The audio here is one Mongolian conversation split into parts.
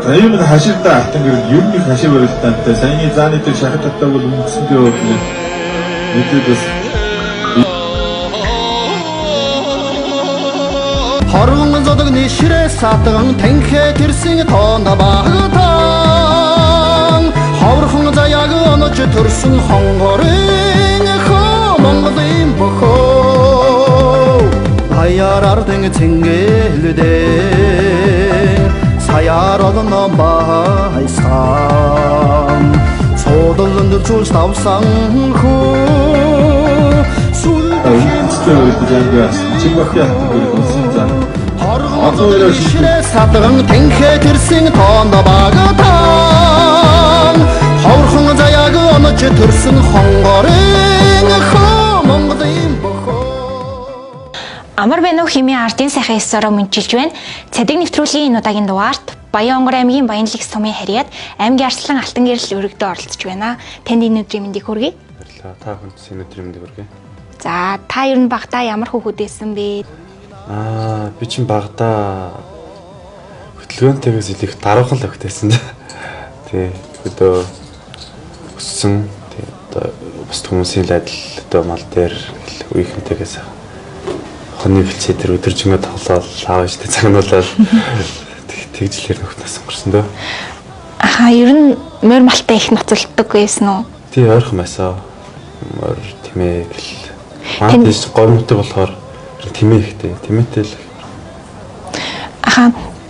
Аюун хаширта аттангэр юуны хашир барилтаантай саяны зааны дээр шахаж татдаг бол үндсэндээ бол мэдээд бас хоргон зодогны ширээ сатган танхэ тэрсэн тоона багтан ховрхон заяаг онож төрсөн хонгорын Монголын бохоо аяарар дэг цэнгэлдээ саяар олно байсан содолнд зүс тавсан хөө сүл хоргон ширээ сатган танхэ тэрсэн тоона багтан ховрхон заяаг онож төрсөн хонгорын Монголын бохоо Амар Бэнүү хэмээн ардын сайхан эсороо мөнчилж байна. Цадиг нэвтрүүлгийн энэ удаагийн дугаарт Баян-Онгор аймгийн Баянлаг сумын харьяат аймгийн Арслан алтан гэрэл өргөдөө оролцож байна. Танд энэ өдрийн мэндийг хүргэе. Та хүнд энэ өдрийн мэндийг хүргэе. За, та ер нь багтаа ямар хүүхэд байсан бэ? Би чинь багтаа хөтөлбөөнтэйгээс илэх даруухан л өгтэйсэн. Тий, өдөө өссөн. Тий, одоо бусд хүмүүсийн адил өдөө мал дээр үеийнхэнтэйгээс хоньны бэлчээ дээр өдөржингөө тоглоод аавчтай цагнуулаад тэгжлэр нөхнөөс өнгөрсөн дөө. Ер нь морь малтай их ноцолдог байсан уу? Тий, ойрхон байсан. Морь тэмээ гэл. Мантис гомтой болохоор тэмээ ихтэй. Тэмээтэй л.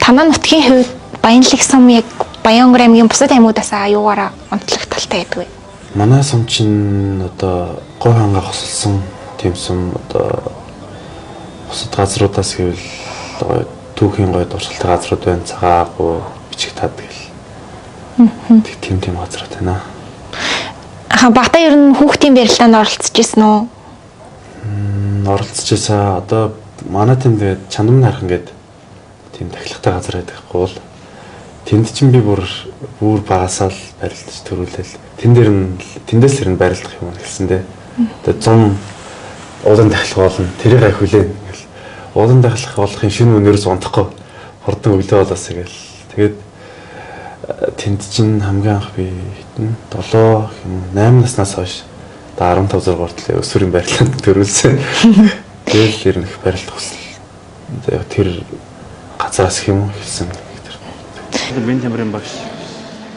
Танай нутгийн хувьд Баянлаг сум яг Баян-Онгор аймгийн бусад аймагудаас аюугаараа онцлог талтай байдаг вэ? Манай сум чинь одоо гой хангаа хосолсон тийм сум одоо бусад газруудаас гэвэл түүхийн гой дурсгалтай газрууд байна. Цагаагүй бичиг таад гэл. Тийм газрууд байна. Багтаа ер нь хүүхдийн барилдаанд оролцож ирсэн үү? Оролцож байсан. Одоо манай тэнд тэгээд чанамны хархан гэдэг тийм тахилгатай газар байдаг гол. Тэнд чинь би бүр багасаа л барилдаж төрүүлээл. Тэндээс хэрнэ барилдах юм гэсэн дээ. Тэгээд 100 уулын тахилга болно. Тэрийг ахиулээ. Уулын тахилга болохын шинэ үнээрээс унтахгүй хурдан өглөө болоос гээл. Тэгээд тэнд чинь хамгийн анх би 7 8 наснаас хойш 15 6 хүртэл өсвөрийн барилдаанд төрүүлсэн. Тэгэл хэрнэх барилдах хүсэл. Тэр газраас их юм хэлсэн. Бэн тамирын багш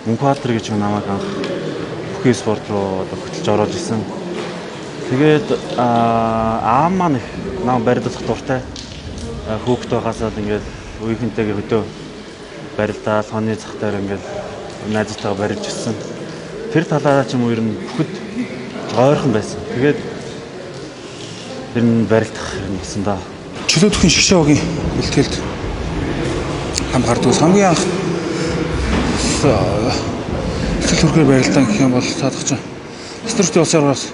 Мөнхбаатар гэж намайг анх бүхий спорт руу хөтлж ороод исэн. Тэгээд аав маань их нам барилдах дуртай. Хүүхэд байгаасаа ингээд үеийнхэнтэйгээ хөдөө барилдаад хоньны зах дээр ингээд найзтайгаа барилж ирсэн. Тэр талаараа ч юм уу ер нь бүхэд ойрхон байсан. Тэгээд ер нь барилдах юм гэсэн да. Чөлөөтхөн шгшөөгийн бэлтгэлд хамгаалдаг хамгийн анх сэтгэл хүргээр барилдаан гэх юм бол цаадах чинь структурын улсаараас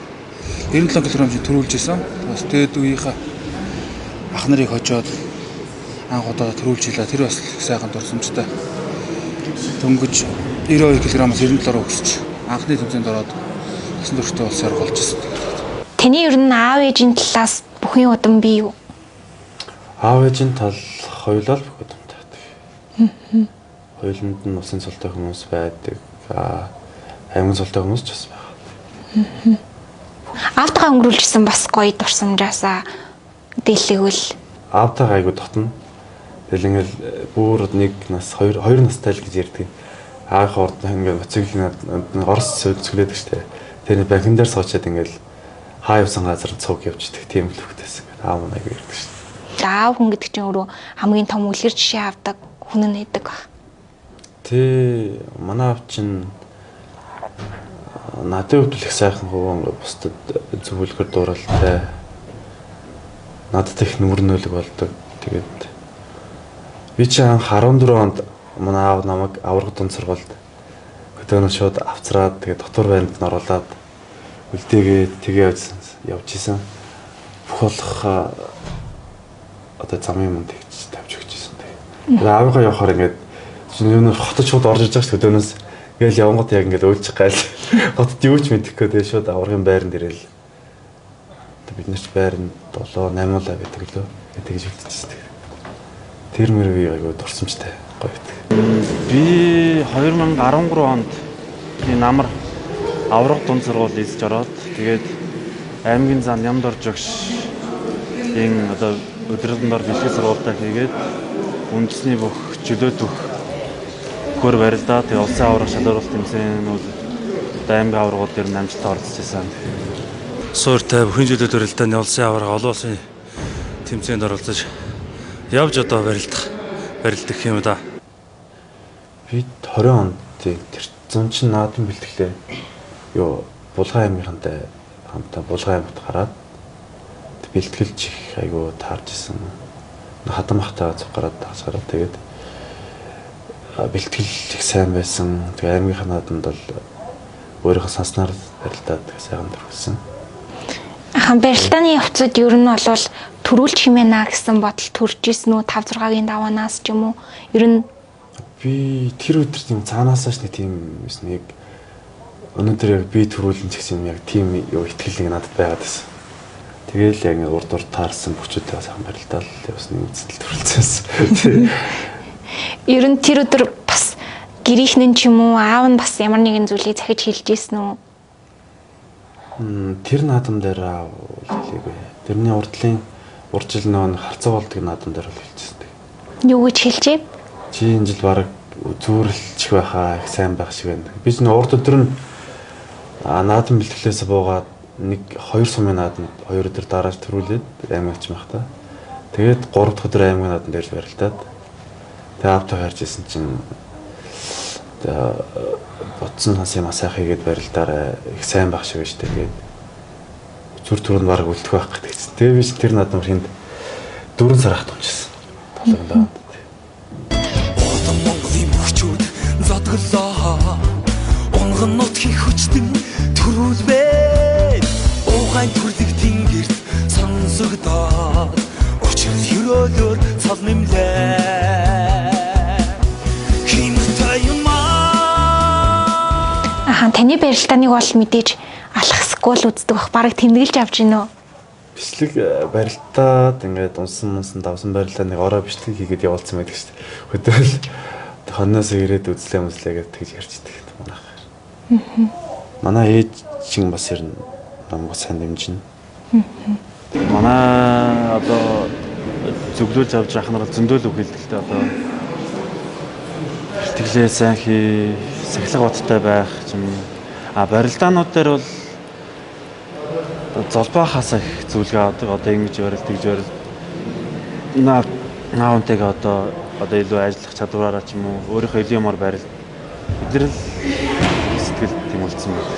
97 кг төрүүлж исэн. Бас дээд үеийнхээ ах нарыг хожоод анх удаа төрүүлж илаа. Тэр бас сайхан дурсамжтай. Дөнгөж 92 кг-аас 97 руу өсөж анхны төвзөнд ороод структурын улсаар болж исэн. Таны ер нь аав ээжийн талаас бүхэн удам бий юу? Аав ээжийн тал хоёулаа л бүх удамтай байдаг. Хоёуланд нь усын цолтой хүмүүс байдаг. Аймгийн цолтой хүмүүс ч бас байгаа. Аавтайгаа өнгөрүүлжсэн бас гоё дурсамжаасаа дэлгүүл. Аавтайгаа айгуу дотно. Тэгэл ингээл бүр нэг нас 2 настай л гэж ярьдаг. Аах орд ингээл моциклийн Орос сөөлцгөлээд штэ. Тэр банкн дээр суучаад ингээл хаа явсан газар цуг явждаг. Тийм л хөвгтэйсэн. Аав маань айгуу ярьдаг штэ. Аав хүн гэдэг чинь өөрөө хамгийн том үлгэр жишээ авдаг хүн нь байдаг баг. Тэ манай аав чинь надад хөтлөх сайхан хөвөн бусдад зөвлөгөр дууралтай. Надад их нүрнөлөг болдог. Тэгээд би чи анх 14 онд манай аав намайг авраг дунд сургуульд хөдөөнө шууд авцраад тэгээд дотор байранд нь оруулаад үлдээгээ тэгээ явж исэн. Бүх болох одоо замын манд тэгж тавьж өгч исэн. Тэгээд аавынхаа явахаар ингээд чинь хотод шууд орж иж байгаа шүү хөдөөнөөс ингээл явангууд яг ингээд өөлчих гайл хотод юу ч мэдэхгүй тэгээд шууд аврагын байранд ирэл бид нар ч байранд 7 8 лаа гэдэг лөө тэгж үлдчихсэн. Тэр мөр би айгуу дурсамжтай гоё байдаг. Би 2013 онд энэ намар аврах дунд сургууль эзэж ороод тэгээд аймгийн зам Нямд орж өгш энэ одоо өдрөдөндор бэлтгэл сургуультай хийгээд үндэсний бүх чөлөөт хөр барилдаа тэгээд улсын аврах шалгаруулалт тэмцээнүүд аймгийн аврагууд дээр намжтай оролцож байсан. Суурьтай бүхэн жилийн төрөлтөний улсын аварга олон улсын тэмцээнд оролцож явж одоо барилдах юм да. Би 20 онд тэр зүүн чин наадам бэлтгэлээ Булган аймгийнхантай хамтаа Булган аймагт гараад бэлтгэлж их айгу таарч исэн. Хадам ахтаа цугараад тасгараад тэгээд бэлтгэл их сайн байсан. Тэгээд аймгийнхаа наадамд бол өөрийнхөө санснаар барилдаад сайхан төрүүлсэн. Барилдааны явцад ер нь бол төрүүлж хэмээнэ гэсэн бодол төрж исэн үү 5-6-гийн даваанаас ч юм уу ер нь би тэр өдөр тийм цаанаасаа ч нэг тийм нэг өнөөдөр яг би төрүүлэн ч гэсэн яг тийм ихтгэл нэг надад байгаад байсан. Тэгээл яг урд таарсан бүчүүдээ сайхан барилдаал явсан үзэл төрүүлсэн. Ер нь тэр өдөр бас гэрийнхэн ч юм уу аав нь бас ямар нэгэн зүйлийг захиж хэлж ийсэн үү? Тэр наадам дээр хэлээгүй. Тэрний урджил нөө харцаа болдог наадам дээр л хэлжсэн. Юу гэж хэлжээ? Чи энэ жил баг зүүрлчих байхаа их сайн байх шиг байна. Би ч нөө урд өдөр нь наадам бэлтгэлээс буугаад 1-2 сумын наадамд 2 өдөр дарааж төрүүлээд аймагч байхдаа. Тэгээд 3 дахь өдөр аймгийн наадам дээр барилдаад тэгээд автоо харж исэн чинь бодсон хасаа масаах хийгээд барилдаараа их сайн байх шиг байж тэгээд зүр түрүүнд баг үлдэх байх гэдэг. Тэгээд би тэр наадам хүнд 4 сар хат унжсэн. Толгондоо. Олон Монголын бүхчүүд задгалаа. Онгон нутгийн хүчтэн төрүүлвэ. Угаан төрлөг тэнгэрт сонсогдоод учир хөрөөлөөр цал нэмлээ. Таны барилдааныг бол мэдээж алхасгүй л үздэг бах бараг тэмдэглэж авч гинөө. Бичлэг барилдаад ингээд унсан давсан барилдааныг ороо бичлэг хийгээд явуулсан байдаг шүү дээ. Хөдөөл хонноос ирээд үзлээ гэж ярьж идэг манайх. Манай ээж чинь бас ер нь намайг сайн дэмжинэ. Манай одоо зөвлөж авч яах нь бол зөндөөл үг хэлдэгтэй одоо бэлтгэлээ сайн хий, сахилга баттай байх юм. Барилдаанууд дээр бол золбоохаас их зүйлгээ одоо ингэж барилт гэж барилт наавнтэйг одоо илүү ажиллах чадвараараа ч юм уу өөрийнхөө илүү юмар барилт бид нар л сэтгэл тийм үлдсэн байна.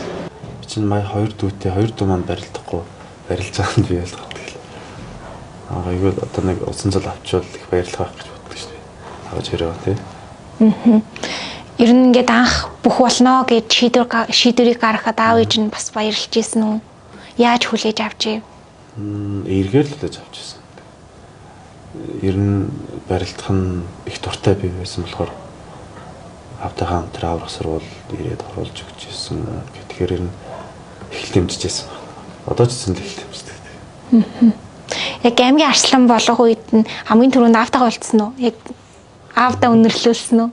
Би чинь мая 2 дүүтэй 2 дүү маань барилдахгүй барилж байгаа нь би ялгах тэгэл. Айгүй одоо нэг усан зал авчвал их баярлах байх гэж боддог шүү дээ. Агаж хэрэг тий. Ер нь ингээд анх бүх болно гэж шийдвэрийг гаргахад аав ээж нь бас баярлж ийсэн үү? Яаж хүлээж авчээ? Эргээр л хүлээж авч ийсэн. Ер нь барилдах нь их дуртай би байсан болохоор автаа хамт тэр аврах сурвал ирээд оруулж өгч ийсэн. Тэгэхээр ер нь их дэмжиж ийсэн. Одоо ч гэсэн л их дэмждэг. Яг аймгийн арслан болох үед нь хамгийн түрүүнд автагаа болцсон уу? Яг аавдаа өнөрлүүлсэн үү?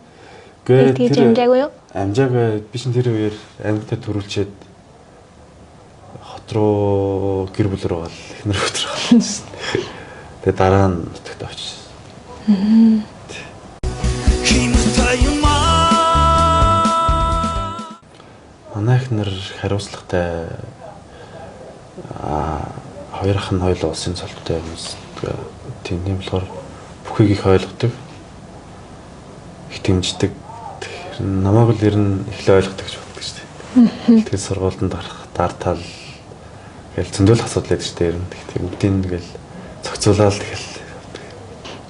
Тэгээд амжаагүй юу? Амжаагаа би чинь тэр үеэр аймагтаа төрүүлчихэд хот руу гэр бүл рүү гал эхнэр өтөр галсан. Тэгээд дараа нь нутагт очсон. Манай эхнэр хариуцлагатай хоёр ах нь хоёул улсын цолтой хүмүүс тийм болохоор бүхийг их ойлгодог. Их дэмждэг. Намайг л ер нь эхлээ ойлгодог гэж боддог шүү дээ. Тэгээд сургуульд дартал гээл зөндөөл асуудал байдаг шүү дээ. Ер нь тэгээд үдийн тэгэл зохицуулаад тэгэл.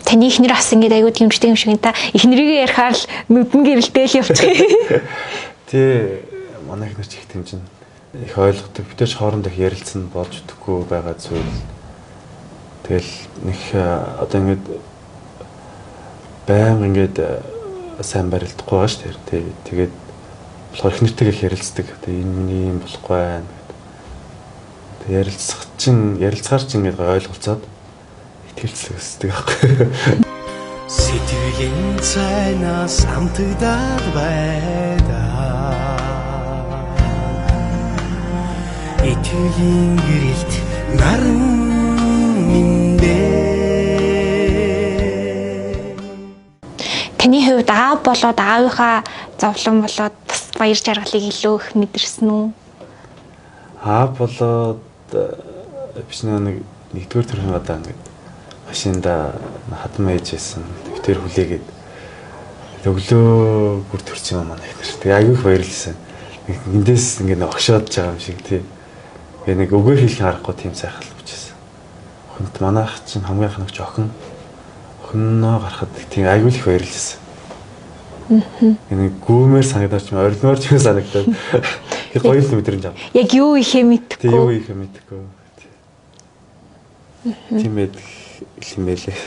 Таны эхнэр бас ингээд аягүй дэмждэг юм шиг та эхнэрийгээ ярихаар л нүдэн гэрэлтэйл явчих. Тэ манай эхнэр ч их дэмжинэ. Их ойлгодог. Бид ч хоорондоо их ярилцсан болж өгөхгүй байгаа зүйл. Тэгэл нэг одоо ингээд баян ингээд сайн барилдахгүй байгаа шүү дээ. Тэгээд болохоор эхнэртэйгээ ярилцдаг. Тэгээд энэ миний юм болохгүй байна гэдэг. Тэгээд ярилцахаар чинь ингээд ойлголцоод итгэлцэл өсдөг аахгүй. Сэтгэл Итгэлийн цайнаас амтагдаад байдаа. Итгэлийн гэрэлт наран минь. Таны хувьд аав болоод аавынхаа зовлон болоод бас баяр жаргалыг илүү их мэдэрсэн үү? Болоод биш нэгдүгээр төрний удаа ингээд машинда хатан ээжсэн. Төвтөр хүлээгээд өглөө бүр төрсөн юм манай ихнэр. Тэгээ аягүй их баярлсан. Эндээс ингээд огшоод байгаа юм шиг тий. Тэгээ нэг өгөө хийх аргагүй тийм сайхан хүчээсэн. Хөнт манайх чинь хамгийн анхнагч охиноо гарахад тийм аягүй их баярлсан. Нэг гүүмээр санагдаач юм орилмоор ч юм санагдаад. Их гоё л мэдрэмж авсан. Яг юу ихээ мэдхгүй. Тэг юу ихээ мэдхгүй. Тийм байд юм байлээ.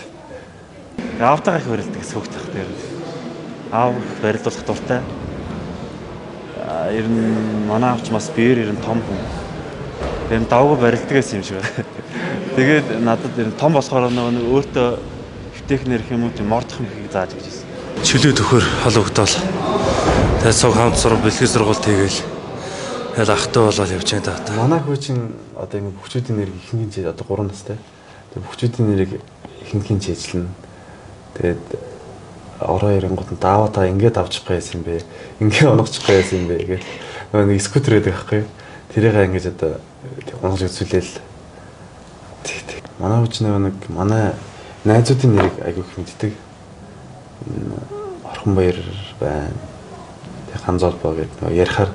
Аавтайгаа их барилдаг сүхт тах дээр. Аав барилдуулах дуртай. Ер нь манай аавч бас биеэр ер нь том хүн. Тэр давгүй барилдаг гэсэн юм шиг байна. Тэгээд надад ер нь том болохоор нөгөө өөртөө хөвтэхнэр их юм уу тийм мордох юм хийг зааж гэж хэлсэн. Чөлөө төхөр хол өгтөөл. Тэгээд цог хамт сурах бэлгийн сургалт хийгээл. Тэгээд ахтай болоод явж байгаа та. Манай хүү чинь одоо ингэ бүхчүүдийн нэрийг ихэнх нь одоо 3 настай. Тэгээд бүхчүүдийн нэрийг ихэнх нь чийжлэн. Тэгээд ороо ирэнгууд нь дааваа та ингээд авчих байсан юм бэ? Ингээд онгочих байсан юм бэ гэх. Нөгөө нэг скутер байдаг байхгүй юу? Тэрийг ингэж одоо онгож үзүүлээл. Тэг. Манай хүү чинь нэг манай найзуудын нэрийг айгүй их мэддэг. Орхонбаяр байна. Тэг хан золбоо гэдэг. Ярихаар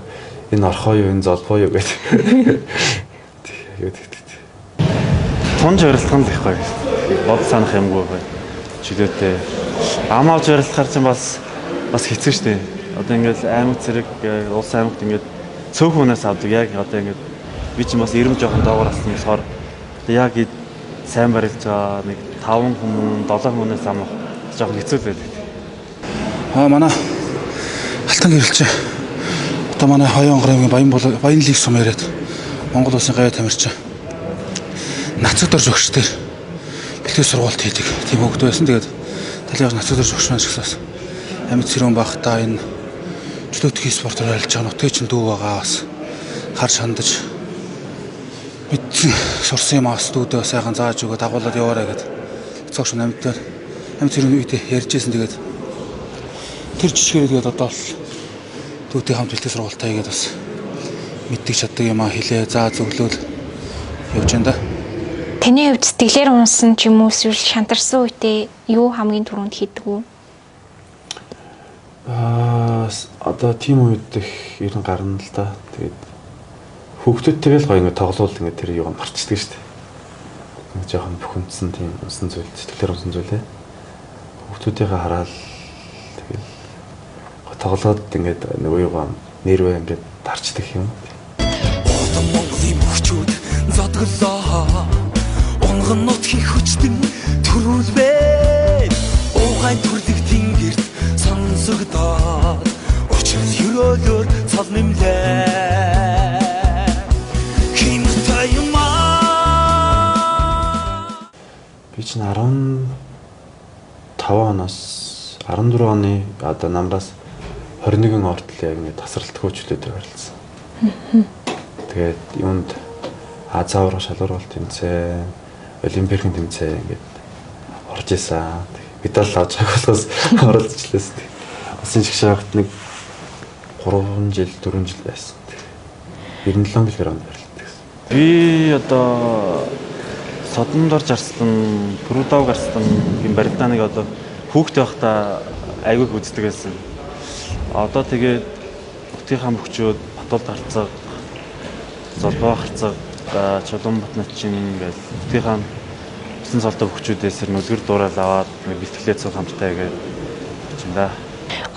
энэ орхоо юу энэ золбоо юу гэдэг. Тэг. Тунж барилдах нь гэхгүй. Бод санах юмгүй бай. Чөлөөтэй. Амааж барилдахаар чинь бас хэцүү шүү дээ. Одоо ингээд аймаг зэрэг улс аймагт ингээд цөөхөнөөс авдаг. Яг одоо ингээд би чинь бас ирэм жоохон доогоор алсан болохоор яг сайн барилж байгаа нэг 5 хүн 7 хүнээс амах жоохон хэцүү байдаг. Манай Алтан гэрэлч. Одоо манай Хоёон аймгийн Баян лиг сум яриад Монгол улсын гавь тамирчин. Нацаг дор зөгч дээр бэлтгэл сургалт хийдэг. Тийм хөвгд байсан. Тэгээд талын нацаг дор зөгч маань шгсаас амьд сэрүүн багтаа энэ чөлөөтгий спортоор ажиллаж байгаа нутгийн чинь дүү байгаа бас хар шандаж мэдсэн сурсан юм аас дүүдээ сайхан зааж өгөө дагуулад яваарай гэд. Цогш амьд сэрүүн үед ярьжсэн. Тэгээд тэр жижигэр тэгээд одоо дүүдийн хамт бэлтгэл сургалт хийгээд бас мэддэг чаддаг юм а хэлээ заа зөвлөөл явж энэ да. Таны хувьд сэтгэлээр унсан ч юм уу эсвэл шантарсан үедээ юу хамгийн түрүүнд хийдэг үү? Одоо тийм үед их ер нь гарна л да. Тэгээд хүүхдүүдтэйгээ л гоё ингэ тоглоул ингэ тэр юуг марчдаг шүү дээ. Нэг жоохон бухимдсан тийм унсан зүйл, сэтгэлээр унсан зүйлээ. Хүүхдүүдтэйгээ хараад тэгээд тоглоод ингээд нөгөө юугаа нэрвээ ингээд дарчдаг юм. Олон Монголын бүхчүүд зодглоо. Онгон нутгийн хүчтэн төрүүлбэ. Уухайн төрлөг тэнгэрт сонсогдоод учир өрөөлөөр цал нэмлээ. Химтэй юм аа. Би чинь 15 оноос 14 оны одоо намраас 21 ортол яг ингэ тасралтгүй чөлөөтэй барилсан. Тэгээд юунд Азавар шалгуур тэмцээн, Олимпийн тэмцээн ингээд орж исэн. Медаль авч байгаас оролцчихлээс. Усын шгшаагт нэг 3 жил 4 жил байсан. 97 кг барилдаг. Би одоо Содондор жарслан, Пүрүдав гарслан юм барилдааныг одоо хүүхдээ байхдаа айгүйг үздэг байсан. Одоо тэгээд Бүтийнхаа мөхчүүд Батуулд харцаг, Золбоо харцаг, Чулуун Батначин ингээл Бүтийнхаа усан цолтой мөхчүүдээс нүлгэр дуурал аваад бэлтгэлээ цуг хамттай гэж чинь да.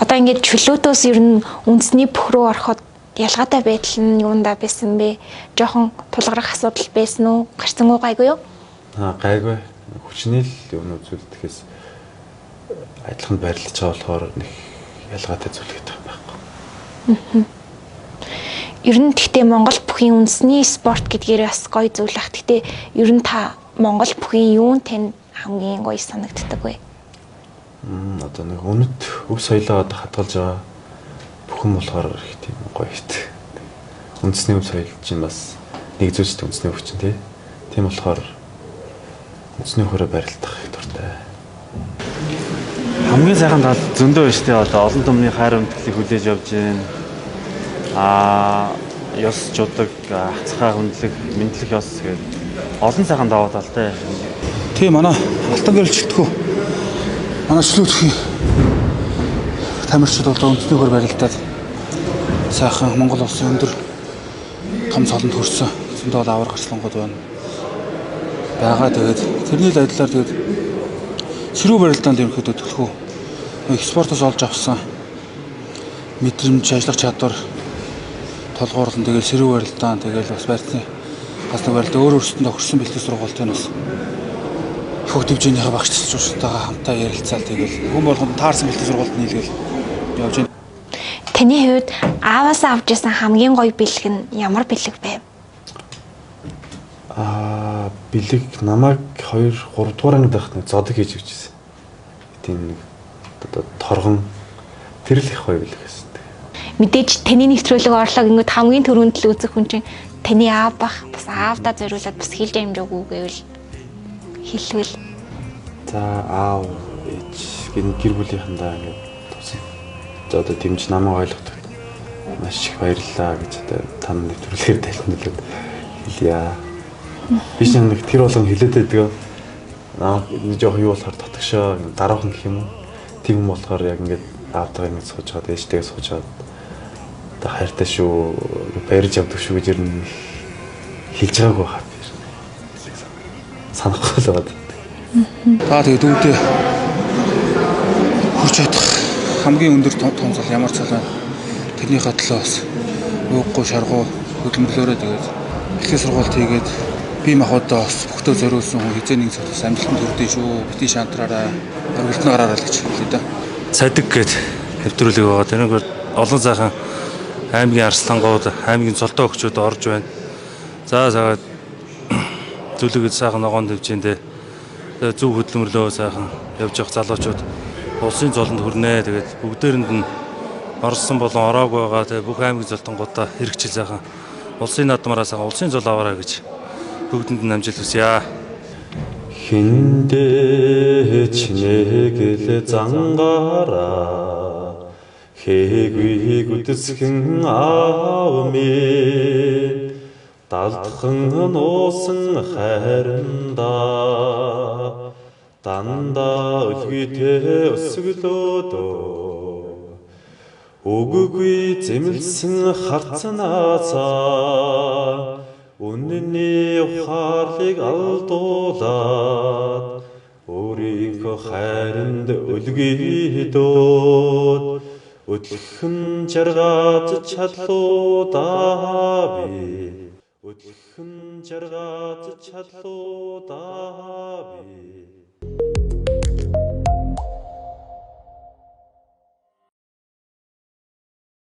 Одоо ингээд чөлөөтөөс ер нь үндэсний бүх рүү ороход ялгаатай байдал нь юундаа байсан бэ? Жохон тулгарх асуудал байсан уу? Гарсан уу гайгүй юу? Гайгүй. Хүчний л юм үзүүлдэхээс адилхан барилж байгаа болохоор нэг ялгаатай зүйл гэдэг юм байхгүй. Ер нь тэгтээ Монгол бүхийн үндэсний спорт гэдгээр бас гоё зүйл ах. Тэгтээ ер нь та Монгол бүхийн юун тань хамгийн гоё санагддаг вэ? Одоо нэг үнэт өв соёлоо одоо хадгалж байгаа бүхэн болохоор их тийм гоё хит. Үндэсний өв соёл чинь бас нэг зүйлс үндэсний өв чинь тийм болохоор үндэсний хөрөө барилдах их дуртай. Хамгийн сайхан тал зөндөө биш тий одоо олон түмний хайр хүндлэлийг хүлээж явж байна. Ёс жудаг, хацхаа хүндлэх, мэдлэх ёс гэдэг олон сайхан даваа талтай. Тийм манай алтан гэрэлчлэлтгүү. Манай шлүүдхийн тамирчид бол үндэсний хөр барилдаад сайхан Монгол улсын өндөр том цолонд хүрсэн. Зөндөө бол аврах гарчлангууд байна. Бага тэгээд тэрний л адилаар тэгээд ширүү барилдаанд ерөнхийдөө төлхөө экспортоос олж авсан мэдрэмж, ажиллах чадвар толгуурлан тэгээд ширүү барилдаан тэгээд бас байрны гасны барилдаа өөр өөрсөндөө хөрсөн бэлтгэл сургалтын бас хөгт хэмжээнийхээ багш цэцлэгчдтэйгээ хамтаа ярилцаал тэгээд хүн болгонд таарсан бэлтгэл сургалт нийлгээл явж байна. Таны хувьд ааваасаа авч ирсэн хамгийн гоё бэлэг нь ямар бэлэг бэ? Бэлэг намайг 2 3 дугаар ангид байхад нэг зодог хийж өгчээсэн. Тийм нэг одоо торгон тэр л их гоё бэлэг гэсэн. Мэдээж таны нэвтрүүлэг орлого ингээд хамгийн түрүүнд л үзэх хүн чинь таны аав бах бас аавдаа зориулаад бас хэлж амжаагүй гэвэл хэлвэл. За аав ээж гэр бүлийнхэндээ ингээд тусах. За одоо дэмж намайг ойлгоход маш их баярлалаа гэж одоо тань нэвтрүүлгээр тайлбарлаад хэлье. Би ч нэг тэр болгон хэлээд байдаг. Нэг жоох юу болохоор татгшаа дараахан гэх юм уу. Тийм юм болохоор яг ингээд аавтайгаа ингээд сууж байгаа, ээжтэйгээ сууж байгаа. Одоо хайртай шүү, баярж явдаг шүү гэж ер нь хэлж байгаагүй хаа. Санахгүй л байна. Тэгээд үүдээ хүрч чадах хамгийн өндөр том цол ямар цол вэ? Тэрнийхээ төлөө бас ууггүй шаргуу хөдөлмөрлөөрөө тэгээд ихээ сургалт хийгээд бие махбодоо бас бүхтөө зориулсан хүн хизээ нэг цогцос амжилтанд хүрдээ шүү. Бити шантраараа өргөлтнө гараараа л гэж хэлээ да. Цадиг гээд нэвтрүүлэг байгаа. Тэрнгээр олон сайхан аймгийн арслангууд, аймгийн цолтоо өгчүүд орж байна. За зүлэгэд сайхан ногоон төвчөндөө зөв хөдөлмөрлөө сайхан явж явах залуучууд улсын цолонд хүрнэ. Тэгээд бүгдээрэнд нь орсон болон ороогүй байгаа. Тэгээд бүх аймгийн золтонгуудаа хэрэгжил сайхан улсын наадмаараа сайхан улсын цол аваарай гэж бүгдэнд нь амжилт хүсье. Хиндэ чинэгэлэ зангаараа хээгүй гүдэсхэн аав минь далдхан нуусан хайрандаа дандаа өлгийтэй өсгөлөөдөө өгөгүй зэмлсэн харцнаасаа үнэний ухаалыг алдуулаад өөрийнхөө хайранд өлгийдөөд өдгөн жаргаж чадлуудаа би өдгөн жаргаж чадлуудаа